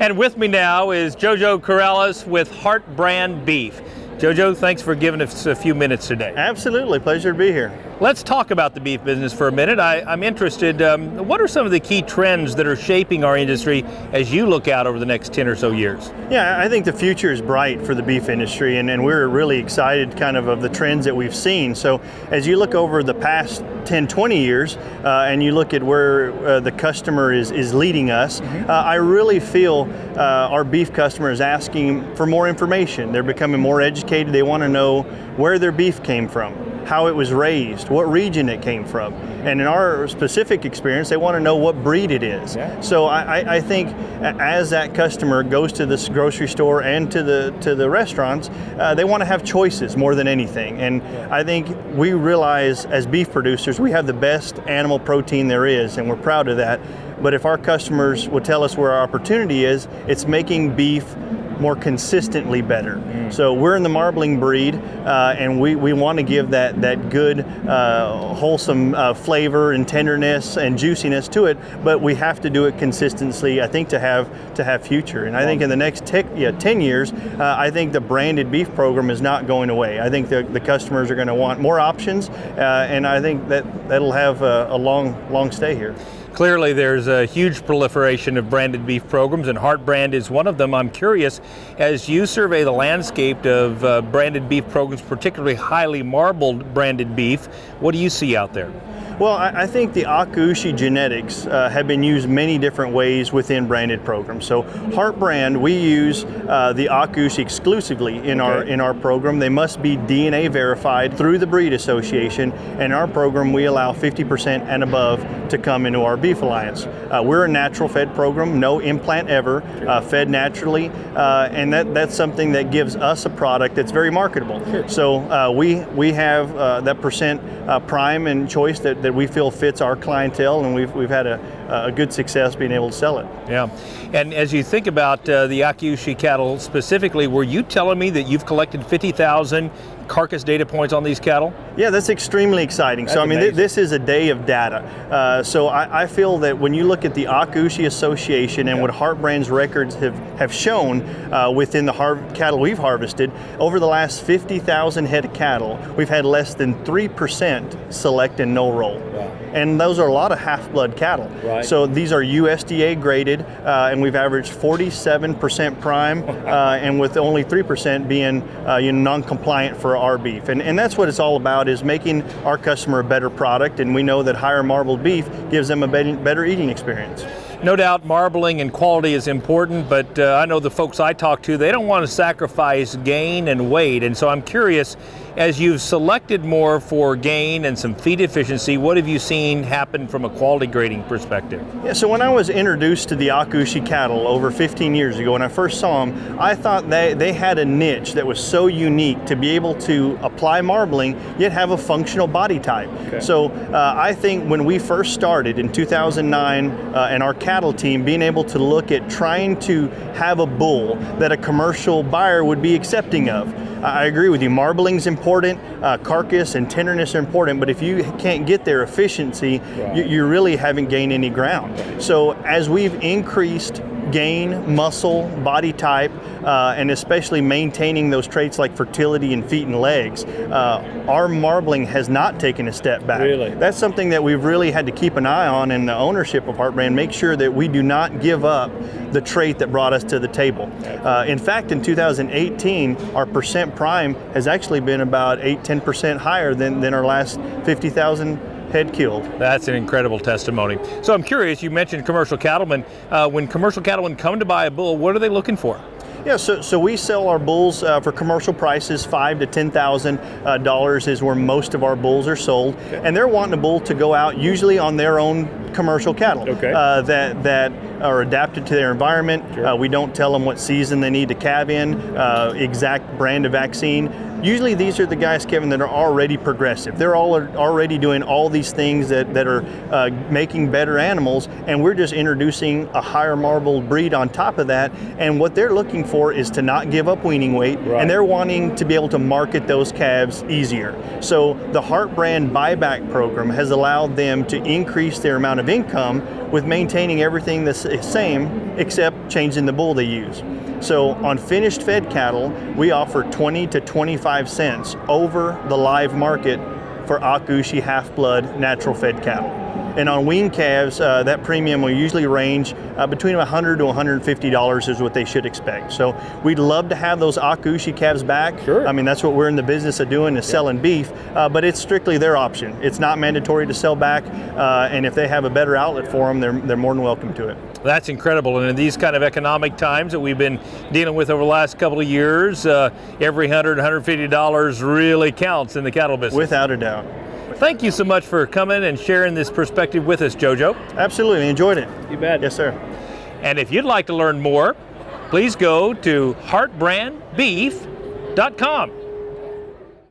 And with me now is Jojo Corrales with HeartBrand Beef. Jojo, thanks for giving us a few minutes today. Absolutely, pleasure to be here. Let's talk about the beef business for a minute. I'm interested, what are some of the key trends that are shaping our industry as you look out over the next 10 or so years? Yeah, I think the future is bright for the beef industry, and we're really excited kind of the trends that we've seen. So as you look over the past 10, 20 years, and you look at where the customer is leading us, I really feel our beef customer is asking for more information. They're becoming more educated. They want to know where their beef came from, how it was raised, what region it came from. And in our specific experience, they want to know what breed it is. Yeah. So I think as that customer goes to this grocery store and to the restaurants, they want to have choices more than anything. And I think we realize as beef producers, we have the best animal protein there is, and we're proud of that. But if our customers would tell us where our opportunity is, it's making beef more consistently better. So we're in the marbling breed, and we want to give that good, wholesome flavor and tenderness and juiciness to it, but we have to do it consistently, I think, to have future. And I think in the next 10 years, I think the branded beef program is not going away. I think the customers are going to want more options, and I think that'll have a long stay here. Clearly there's a huge proliferation of branded beef programs, and HeartBrand is one of them. I'm curious, as you survey the landscape of branded beef programs, particularly highly marbled branded beef, what do you see out there? Well, I think the Akushi genetics have been used many different ways within branded programs. So HeartBrand, we use the Akushi exclusively in our program. They must be DNA verified through the breed association. And in our program, we allow 50% and above to come into our beef alliance. We're a natural fed program, no implant ever, fed naturally, and that's something that gives us a product that's very marketable. So we have that percent prime and choice that we feel fits our clientele, and we've had a good success being able to sell it. Yeah, and as you think about the Akushi cattle specifically, were you telling me that you've collected 50,000 carcass data points on these cattle? Yeah, that's extremely exciting. That's so I mean, amazing. This is a day of data. So I feel that when you look at the Akushi Association and what HeartBrand's records have shown within the cattle we've harvested, over the last 50,000 head of cattle, we've had less than 3% select and no roll. Wow. And those are a lot of half-blood cattle. Right. So these are USDA graded, and we've averaged 47% prime, and with only 3% being non-compliant for our beef. And that's what it's all about, is making our customer a better product, and we know that higher marbled beef gives them a better eating experience. No doubt marbling and quality is important, but I know the folks I talk to, they don't want to sacrifice gain and weight. And so I'm curious, as you've selected more for gain and some feed efficiency, what have you seen happen from a quality grading perspective? Yeah, so when I was introduced to the Akushi cattle over 15 years ago, when I first saw them, I thought they had a niche that was so unique to be able to apply marbling, yet have a functional body type. Okay. So I think when we first started in 2009, and our cattle team being able to look at trying to have a bull that a commercial buyer would be accepting of. I agree with you, marbling's important, carcass and tenderness are important, but if you can't get their efficiency, you really haven't gained any ground. So as we've increased gain, muscle, body type, and especially maintaining those traits like fertility and feet and legs, our marbling has not taken a step back. Really? That's something that we've really had to keep an eye on in the ownership of HeartBrand, make sure that we do not give up the trait that brought us to the table. In fact, in 2018, our percent prime has actually been about 8-10% higher than our last 50,000 head killed. That's an incredible testimony. So I'm curious, you mentioned commercial cattlemen. When commercial cattlemen come to buy a bull, what are they looking for? Yeah, so we sell our bulls for commercial prices. $5,000 to $10,000 is where most of our bulls are sold, and they're wanting a bull to go out usually on their own commercial cattle that are adapted to their environment. Sure. We don't tell them what season they need to calve in, exact brand of vaccine. Usually these are the guys, Kevin, that are already progressive. They're already doing all these things that are making better animals, and we're just introducing a higher marbled breed on top of that. And what they're looking for is to not give up weaning weight, and they're wanting to be able to market those calves easier. So the HeartBrand buyback program has allowed them to increase their amount of income with maintaining everything the same except changing the bull they use. So on finished fed cattle, we offer 20 to 25 cents over the live market for Akushi half-blood natural fed cattle. And on weaned calves, that premium will usually range between $100 to $150 is what they should expect. So we'd love to have those Akushi calves back. Sure. I mean, that's what we're in the business of doing, is selling beef, but it's strictly their option. It's not mandatory to sell back, and if they have a better outlet for them, they're more than welcome to it. That's incredible. And in these kind of economic times that we've been dealing with over the last couple of years, every $100, $150 really counts in the cattle business. Without a doubt. Thank you so much for coming and sharing this perspective with us, JoJo. Absolutely, enjoyed it. You bet. Yes, sir. And if you'd like to learn more, please go to HeartBrandBeef.com.